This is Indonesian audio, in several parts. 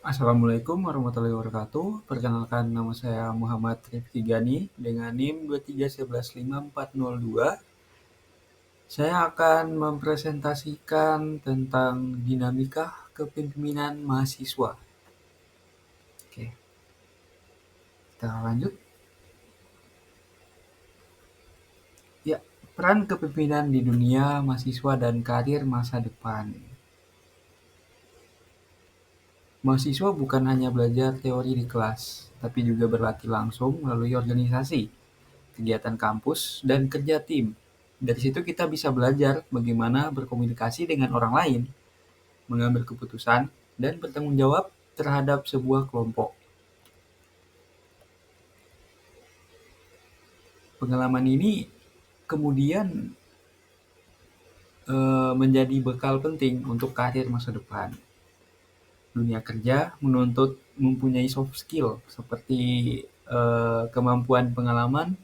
Assalamualaikum warahmatullahi wabarakatuh. Perkenalkan, nama saya Muhammad Rifki Gani dengan NIM 2311542. Saya akan mempresentasikan tentang dinamika kepemimpinan mahasiswa. Oke, kita lanjut. Ya, peran kepemimpinan di dunia mahasiswa dan karir masa depan. Mahasiswa bukan hanya belajar teori di kelas, tapi juga berlatih langsung melalui organisasi, kegiatan kampus, dan kerja tim. Dari situ kita bisa belajar bagaimana berkomunikasi dengan orang lain, mengambil keputusan, dan bertanggung jawab terhadap sebuah kelompok. Pengalaman ini kemudian menjadi bekal penting untuk karir masa depan. Dunia kerja menuntut mempunyai soft skill seperti kemampuan pengalaman,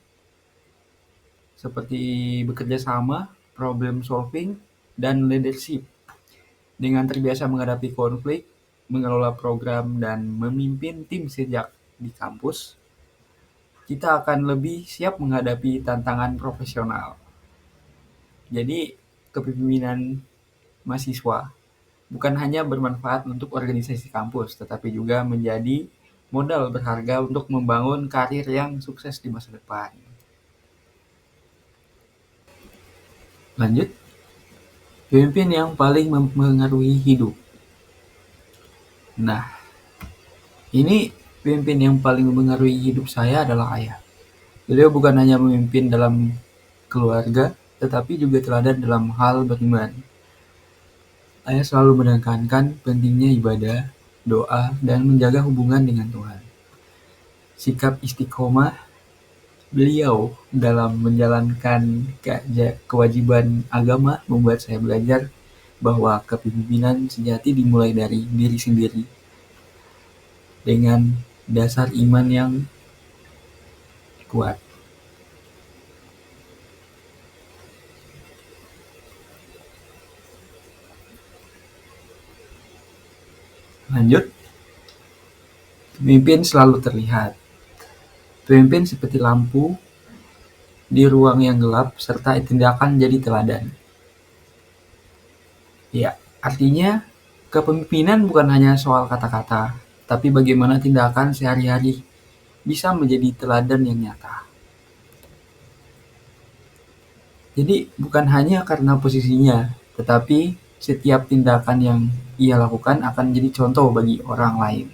seperti bekerja sama, problem solving, dan leadership. Dengan terbiasa menghadapi konflik, mengelola program, dan memimpin tim sejak di kampus, kita akan lebih siap menghadapi tantangan profesional. Jadi, kepemimpinan mahasiswa bukan hanya bermanfaat untuk organisasi kampus, tetapi juga menjadi modal berharga untuk membangun karir yang sukses di masa depan. Lanjut, pemimpin yang paling mempengaruhi hidup. Nah, ini pemimpin yang paling mempengaruhi hidup saya adalah ayah. Beliau bukan hanya memimpin dalam keluarga, tetapi juga teladan dalam hal beriman. Ayah selalu menekankan pentingnya ibadah, doa, dan menjaga hubungan dengan Tuhan. Sikap istiqomah beliau dalam menjalankan kewajiban agama membuat saya belajar bahwa kepemimpinan sejati dimulai dari diri sendiri dengan dasar iman yang kuat. Lanjut, pemimpin selalu terlihat. Pemimpin seperti lampu di ruang yang gelap serta tindakan jadi teladan. Ya, artinya kepemimpinan bukan hanya soal kata-kata, tapi bagaimana tindakan sehari-hari bisa menjadi teladan yang nyata. Jadi bukan hanya karena posisinya, tetapi setiap tindakan yang ia lakukan akan jadi contoh bagi orang lain.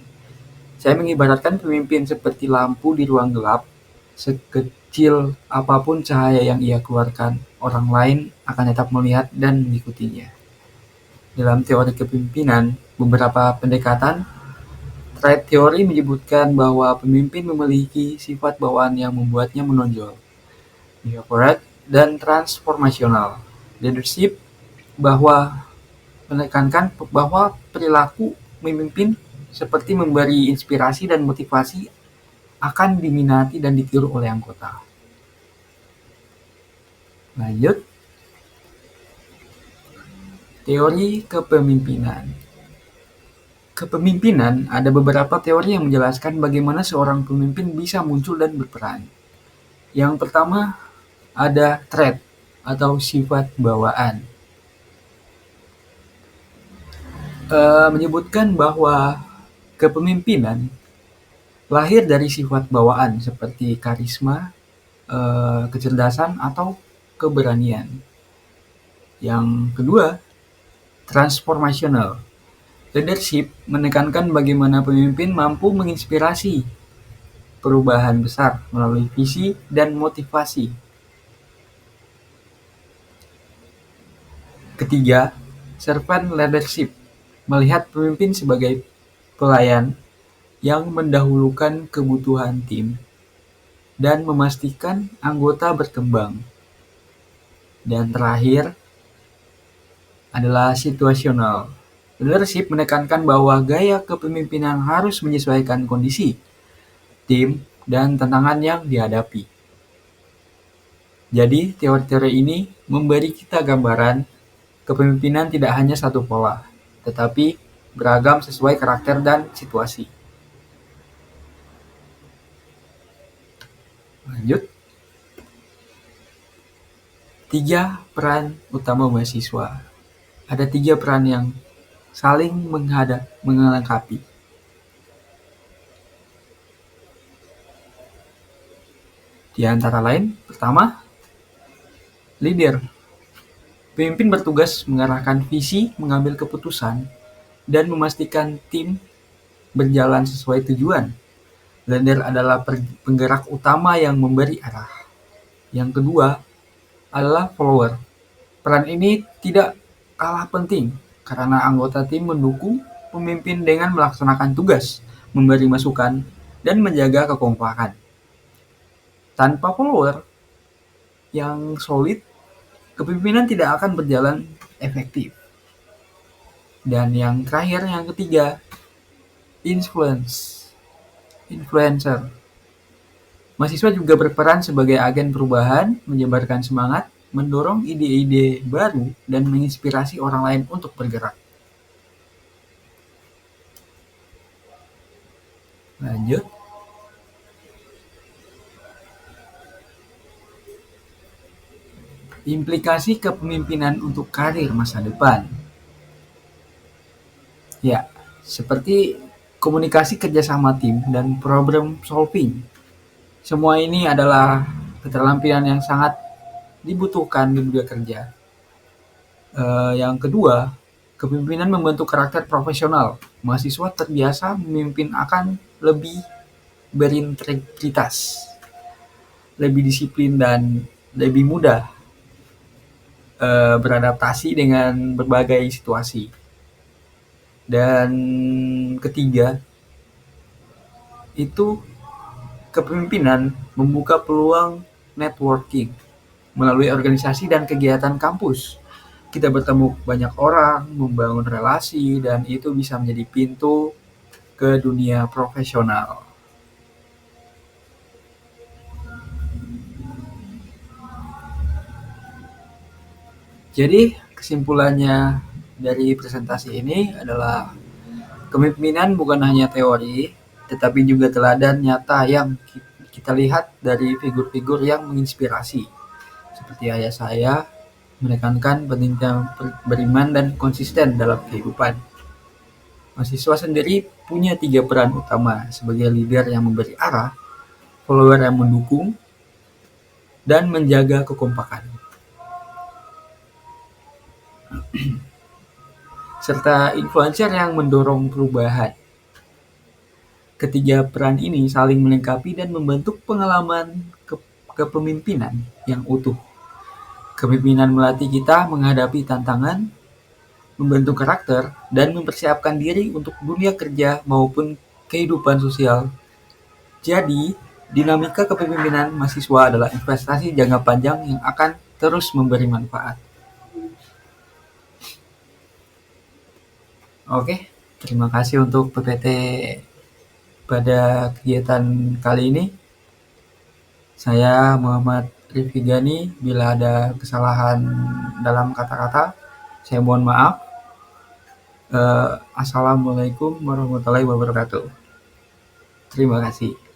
Saya mengibaratkan pemimpin seperti lampu di ruang gelap. Sekecil apapun cahaya yang ia keluarkan, orang lain akan tetap melihat dan mengikutinya. Dalam teori kepemimpinan, beberapa pendekatan Trade teori menyebutkan bahwa pemimpin memiliki sifat bawaan yang membuatnya menonjol, behavioral, dan transformasional. Leadership bahwa menekankan bahwa perilaku memimpin seperti memberi inspirasi dan motivasi akan diminati dan ditiru oleh anggota. Lanjut, teori kepemimpinan. Kepemimpinan, ada beberapa teori yang menjelaskan bagaimana seorang pemimpin bisa muncul dan berperan. Yang pertama, ada trait atau sifat bawaan. Menyebutkan bahwa kepemimpinan lahir dari sifat bawaan seperti karisma, kecerdasan, atau keberanian. Yang kedua, transformasional. Leadership menekankan bagaimana pemimpin mampu menginspirasi perubahan besar melalui visi dan motivasi. Ketiga, servant leadership melihat pemimpin sebagai pelayan yang mendahulukan kebutuhan tim dan memastikan anggota berkembang. Dan terakhir adalah situasional. Leadership menekankan bahwa gaya kepemimpinan harus menyesuaikan kondisi, tim, dan tantangan yang dihadapi. Jadi, teori-teori ini memberi kita gambaran kepemimpinan tidak hanya satu pola, tetapi beragam sesuai karakter dan situasi. Lanjut. 3 peran utama mahasiswa. Ada 3 peran yang saling melengkapi. Di antara lain, pertama, leader. Pemimpin bertugas mengarahkan visi, mengambil keputusan, dan memastikan tim berjalan sesuai tujuan. Leader adalah penggerak utama yang memberi arah. Yang kedua adalah follower. Peran ini tidak kalah penting karena anggota tim mendukung pemimpin dengan melaksanakan tugas, memberi masukan, dan menjaga kekompakan. Tanpa follower yang solid, kepemimpinan tidak akan berjalan efektif. Dan yang terakhir, yang ketiga, influencer. Mahasiswa juga berperan sebagai agen perubahan, menyebarkan semangat, mendorong ide-ide baru, dan menginspirasi orang lain untuk bergerak. Lanjut. Implikasi kepemimpinan untuk karir masa depan. Ya, seperti komunikasi kerjasama tim dan problem solving. Semua ini adalah keterampilan yang sangat dibutuhkan di dunia kerja. Yang kedua, kepemimpinan membentuk karakter profesional. Mahasiswa terbiasa memimpin akan lebih berintegritas, lebih disiplin, dan lebih mudah beradaptasi dengan berbagai situasi. Dan ketiga, itu kepemimpinan membuka peluang networking melalui organisasi dan kegiatan kampus. Kita bertemu banyak orang, membangun relasi, dan itu bisa menjadi pintu ke dunia profesional. Jadi kesimpulannya dari presentasi ini adalah kepemimpinan bukan hanya teori, tetapi juga teladan nyata yang kita lihat dari figur-figur yang menginspirasi. Seperti ayah saya, menekankan pentingnya beriman dan konsisten dalam kehidupan. Mahasiswa sendiri punya 3 peran utama sebagai leader yang memberi arah, follower yang mendukung, dan menjaga kekompakan. Serta influencer yang mendorong perubahan. Ketiga peran ini saling melengkapi dan membentuk pengalaman kepemimpinan yang utuh. Kepemimpinan melatih kita menghadapi tantangan, membentuk karakter, dan mempersiapkan diri untuk dunia kerja maupun kehidupan sosial. Jadi, dinamika kepemimpinan mahasiswa adalah investasi jangka panjang yang akan terus memberi manfaat. Oke, terima kasih untuk PPT pada kegiatan kali ini. Saya Muhammad Rifki Gani. Bila ada kesalahan dalam kata-kata, saya mohon maaf. Assalamualaikum warahmatullahi wabarakatuh. Terima kasih.